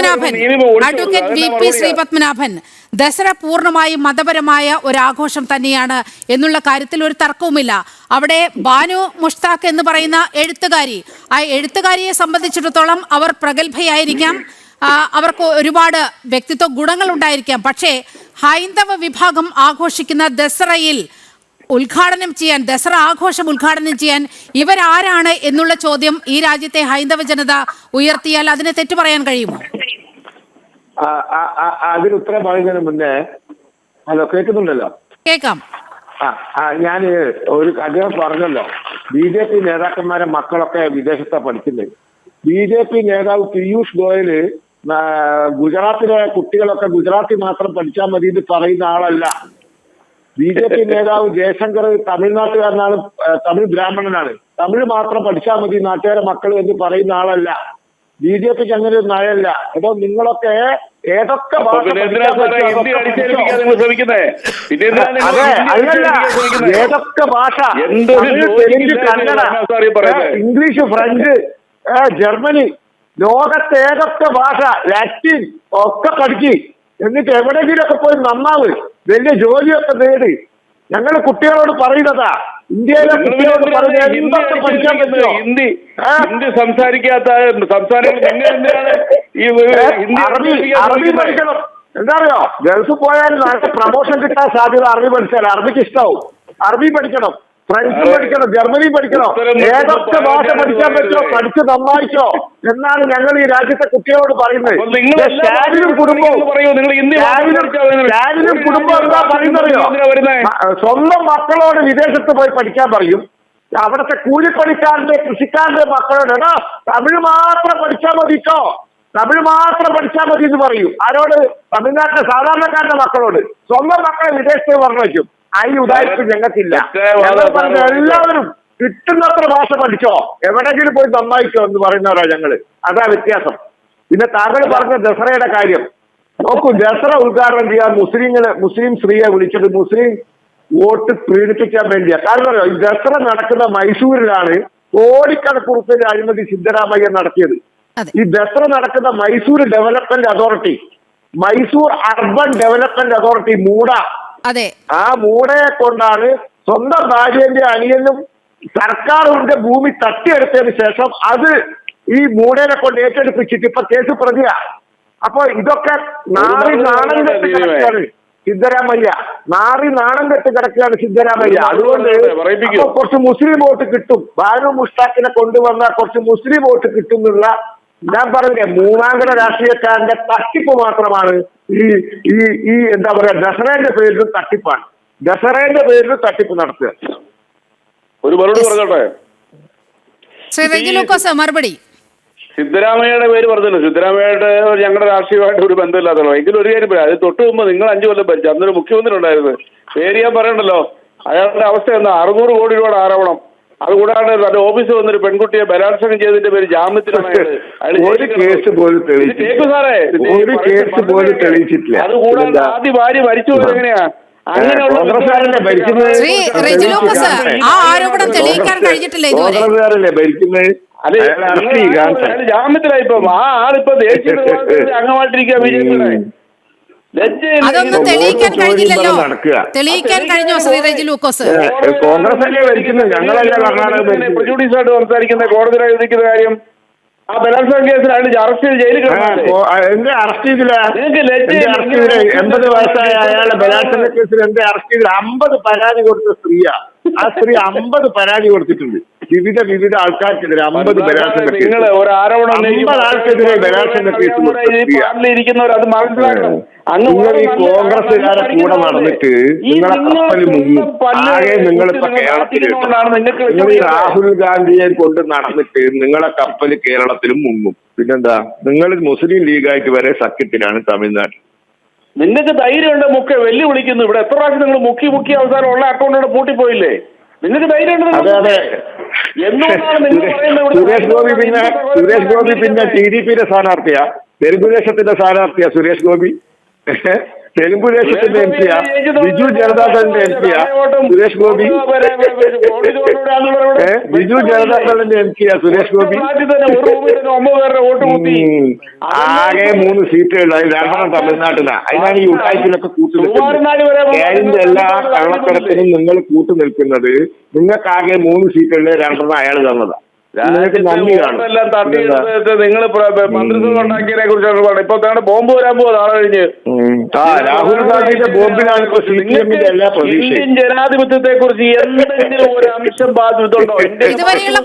Padmanabhan, advocate VP Shri Padmanabhan, Dussehra പൂർണ്ണമായും മതപരമായ ഒരു ആഘോഷം തന്നെയാണ് എന്നുള്ള കാര്യത്തിൽ ഒരു തർക്കവുമില്ല. അവിടെ ബാനു മുഷ്താഖ് എന്ന് പറയുന്ന എഴുത്തുകാരി, ആ എഴുത്തുകാരിയെ സംബന്ധിച്ചിടത്തോളം അവർ പ്രഗത്ഭയായിരിക്കാം, അവർക്ക് ഒരുപാട് വ്യക്തിത്വ ഗുണങ്ങൾ ഉണ്ടായിരിക്കാം. പക്ഷേ ഹൈന്ദവ വിഭാഗം ആഘോഷിക്കുന്ന ദസറയിൽ ഉദ്ഘാടനം ചെയ്യാൻ, ദസറ ആഘോഷം ഉദ്ഘാടനം ചെയ്യാൻ ഇവരാരാണ് എന്നുള്ള ചോദ്യം ഈ രാജ്യത്തെ ഹൈന്ദവ ജനത ഉയർത്തിയാൽ അതിനെ തെറ്റു പറയാൻ കഴിയുമോ? അതിന് ഉത്തരം പറയുന്നതിന് മുന്നേ, ഹലോ കേൾക്കുന്നുണ്ടല്ലോ? കേൾക്കാം. ഞാൻ ഒരു അദ്ദേഹം പറഞ്ഞല്ലോ, BJP നേതാക്കന്മാരെ മക്കളൊക്കെ വിദേശത്താണ് പഠിക്കുന്നത്. BJP നേതാവ് പീയൂഷ് ഗോയല് ഗുജറാത്തിലെ കുട്ടികളൊക്കെ ഗുജറാത്തി മാത്രം പഠിച്ചാൽ മതി എന്ന് പറയുന്ന ആളല്ല. BJP നേതാവ് ജയശങ്കർ തമിഴ്നാട്ടുകാരനാണ്, തമിഴ് ബ്രാഹ്മണനാണ്. തമിഴ് മാത്രം പഠിച്ചാൽ മതി നാട്ടുകാരെ മക്കൾ എന്ന് പറയുന്ന ആളല്ല. BJPക്ക് അങ്ങനെ ഒരു നയമല്ല. അപ്പോൾ നിങ്ങളൊക്കെ ഏതൊക്കെ ഭാഷ ഏതൊക്കെ ഭാഷ, Telugu, Kannada, English, French, Germany, ലോകത്തെ ഏതൊക്കെ ഭാഷ, ലാറ്റിൻ ഒക്കെ പഠിച്ച് എന്നിട്ട് എവിടെയെങ്കിലുമൊക്കെ പോയി നന്നാവ്, വലിയ ജോലിയൊക്കെ നേടി. ഞങ്ങൾ കുട്ടികളോട് പറയുന്നതാ, ഇന്ത്യയിലെ കുട്ടികളോട് പറഞ്ഞാൽ എന്തൊക്കെ പഠിക്കാൻ പറ്റുമോ? ഹിന്ദി സംസാരിക്കാത്ത അറബി പഠിക്കണം. എന്താ അറിയോ, ഗൾഫ് പോയാൽ നല്ല പ്രമോഷൻ കിട്ടാൻ സാധ്യത അറബി പഠിച്ചാൽ. അറബിക്ക് ഇഷ്ടാവും. അറബി പഠിക്കണം, ഫ്രഞ്ച് പഠിക്കണം, ജർമ്മനി പഠിക്കണം. ഏതൊക്കെ ഭാഷ പഠിക്കാൻ പറ്റുമോ പഠിച്ച് നന്നായിക്കോ എന്നാണ് ഞങ്ങൾ ഈ രാജ്യത്തെ കുട്ടികളോട് പറയുന്നത്. സ്റ്റാലിനും കുടുംബവും എന്താ പറയുന്നറിയോ, സ്വന്തം മക്കളോട് വിദേശത്ത് പോയി പഠിക്കാൻ പറയും. അവിടുത്തെ കൂലിപ്പണിക്കാരന്റെ, കൃഷിക്കാരന്റെ മക്കളോട് എടാ തമിഴ് മാത്രം പഠിച്ചാൽ മതിക്കോ, തമിഴ് മാത്രം പഠിച്ചാൽ മതി എന്ന് പറയും. ആരോട്? തമിഴ്നാട്ടിലെ സാധാരണക്കാരന്റെ മക്കളോട്. സ്വന്തം മക്കളെ വിദേശത്ത് പറഞ്ഞു വയ്ക്കും. ഈ ഉദാഹരണം ഞങ്ങൾക്കില്ല. ഞങ്ങൾ പറഞ്ഞ എല്ലാവരും കിട്ടുന്നത്ര ഭാഷ പഠിച്ചോ, എവിടെയെങ്കിലും പോയി നന്നായിക്കോ എന്ന് പറയുന്നവരാ ഞങ്ങള്. അതാ വ്യത്യാസം. പിന്നെ താങ്കൾ പറഞ്ഞ ദസറയുടെ കാര്യം നോക്കൂ. ദസറ ഉദ്ഘാടനം ചെയ്യാൻ മുസ്ലിം സ്ത്രീയെ വിളിച്ചത് മുസ്ലിം വോട്ട് പീഡിപ്പിക്കാൻ വേണ്ടിയാ. കാരണം അറിയോ, ഈ ദസറ നടക്കുന്ന മൈസൂരിലാണ് കോടിക്കണക്കിന് റുപ്യയുടെ അഴിമതി സിദ്ധരാമയ്യ നടത്തിയത്. ഈ ദസറ നടക്കുന്ന Mysore development authority, Mysore urban development authority MUDA, ആ മൂടയെ കൊണ്ടാണ് സ്വന്തം ഭാര്യന്റെ അനിയനും സർക്കാരിന്റെ ഭൂമി തട്ടിയെടുത്തതിന് ശേഷം അത് ഈ മൂടനെ കൊണ്ട് ഏറ്റെടുപ്പിച്ചിട്ട് ഇപ്പൊ കേസ് പ്രതിയാ. അപ്പൊ ഇതൊക്കെ നാണം കെട്ട് കിടക്കുകയാണ് സിദ്ധരാമയ്യ. നാണം കെട്ട് കിടക്കുകയാണ് സിദ്ധരാമയ്യ. അതുകൊണ്ട് കുറച്ച് മുസ്ലിം വോട്ട് കിട്ടും. ബാനു മുഷ്താഖിനെ കൊണ്ടുവന്ന കുറച്ച് മുസ്ലിം വോട്ട് കിട്ടുന്നുള്ള, ഞാൻ പറഞ്ഞില്ലേ, മൂന്നാംകട രാഷ്ട്രീയക്കാരന്റെ തട്ടിപ്പ് മാത്രമാണ് ഈ എന്താ പറയാ, ദസറേന്റെ പേരിൽ തട്ടിപ്പാണ്. ദസറേന്റെ പേരിൽ തട്ടിപ്പ് നടത്തുക. ഒരു മറുപടി പറഞ്ഞോട്ടെ മറുപടി. സിദ്ധരാമയ്യയുടെ പേര് പറഞ്ഞല്ലോ. സിദ്ധരാമയ്യയുടെ ഞങ്ങളുടെ രാഷ്ട്രീയമായിട്ട് ഒരു ബന്ധമില്ലാത്തല്ലോ. എങ്കിലും ഒരു കാര്യം പറയാം, അത് തൊട്ട് മുമ്പ് നിങ്ങൾ 5 കൊല്ലം ഭരിച്ചു, അന്നൊരു മുഖ്യമന്ത്രി ഉണ്ടായിരുന്നു. പേര് ഞാൻ പറയണ്ടല്ലോ. അയാളുടെ അവസ്ഥ എന്താ? 600 കോടി രൂപയുടെ ആരോപണം. അതുകൂടാതെ തന്റെ ഓഫീസിൽ വന്നൊരു പെൺകുട്ടിയെ ബലാത്സംഗം ചെയ്തതിന്റെ പേര് ജാമ്യത്തിലാണ്. അതുകൂടാതെ ആദ്യ ഭാര്യ മരിച്ചു പോയത് എങ്ങനെയാ? ജാമ്യത്തിലായിപ്പം ആ ആളിപ്പോ ദേശീയ അംഗമായിട്ടിരിക്കുക BJP-യുടെ. അതൊന്നും തെളിയിക്കാൻ കഴിഞ്ഞില്ലല്ലോ. തെളിയിക്കാൻ കഴിഞ്ഞോ ശ്രീ റെജി ലൂക്കോസ്? പ്രജുഡീസ് ആയിട്ട് സംസാരിക്കുന്ന കോടതിയിൽ വിധിക്കുന്ന കാര്യം, ആ ബലാത്സംഗ കേസിൽ അയാൾ അറസ്റ്റ് ചെയ്ത് ജയിലിൽ അറസ്റ്റ് ചെയ്തില്ല. 80 വയസ്സായ അയാളെ ബലാത്സംഗ കേസിൽ എന്റെ അറസ്റ്റ് ചെയ്തില്ല. 50 പരാതി കൊടുത്ത സ്ത്രീയാ. ആ സ്ത്രീ 50 പരാതി കൊടുത്തിട്ടുണ്ട്. വിവിധ ആൾക്കാർക്കെതിരെ 50 ബലാത്സംഗ കേസ്. 50 ആൾക്കെതിരെ ബലാത്സംഗ കേസ് നിങ്ങൾ ഈ കോൺഗ്രസ്സുകാരെ കൂടെ നടന്നിട്ട് നിങ്ങളെ കപ്പൽ മുങ്ങും. ആകെ നിങ്ങളിപ്പോ കേരളത്തിലാണ്. നിങ്ങൾ ഈ രാഹുൽ ഗാന്ധിയെ കൊണ്ട് നടന്നിട്ട് നിങ്ങളെ കപ്പൽ കേരളത്തിലും മുങ്ങും. പിന്നെന്താ, നിങ്ങൾ മുസ്ലിം ലീഗായിട്ട് വരെ സഖ്യത്തിലാണ് തമിഴ്നാട്ടിൽ. നിങ്ങൾക്ക് ധൈര്യമുണ്ട് മുഖ്യ വെല്ലുവിളിക്കുന്നു. ഇവിടെ എത്ര പ്രാവശ്യം നിങ്ങൾ മുക്കി അവസാനം ഉള്ള അക്കൗണ്ടുകൾ പൂട്ടിപ്പോയില്ലേ? നിങ്ങൾക്ക് ധൈര്യമുണ്ട്. അതെ. സുരേഷ് ഗോപി പിന്നെ TDP-യുടെ സ്ഥാനാർത്ഥിയാ, തെലുങ്കുദേശത്തിന്റെ സ്ഥാനാർത്ഥിയാ സുരേഷ് ഗോപി. തെലുങ്ക് ദേശത്തിന്റെ എം പിയാ, ബിജു ജനതാദളിന്റെ എം പിയാ സുരേഷ് ഗോപി. ബിജു ജനതാദളിന്റെ എം പിയാ സുരേഷ് ഗോപി. ആകെ 3 സീറ്റുകൾ, 2 തമിഴ്നാട്ടിലാ. അതിനാണ് ഈ ഉടായ്പിലൊക്കെ കൂട്ടുനിൽക്കുന്നത്. കേരളത്തിന്റെ എല്ലാ കള്ളക്കടത്തിനും നിങ്ങൾ കൂട്ടുനിൽക്കുന്നത്. നിങ്ങൾക്കാകെ 3 സീറ്റുകളിൽ 2 അയാൾ തന്നതാ. എല്ലാം തട്ടിയെടുത്ത് നിങ്ങൾ മന്ത്രിസഭ ഉണ്ടാക്കിയതിനെ കുറിച്ചാണ് പറയുന്നത്. ഇപ്പൊ ബോംബ് വരാൻ പോകും നാളെ കഴിഞ്ഞ്. രാഹുൽ ഗാന്ധിയുടെ ബോംബിനാണ് ഇപ്പൊ CPM-ന്റെ എല്ലാ പ്രതീക്ഷയും. ഇന്ത്യൻ ജനാധിപത്യത്തെ കുറിച്ച് എന്തെങ്കിലും ഒരു അംശം ബാധ്യതയുണ്ടോ? ഇതുവരെയുള്ള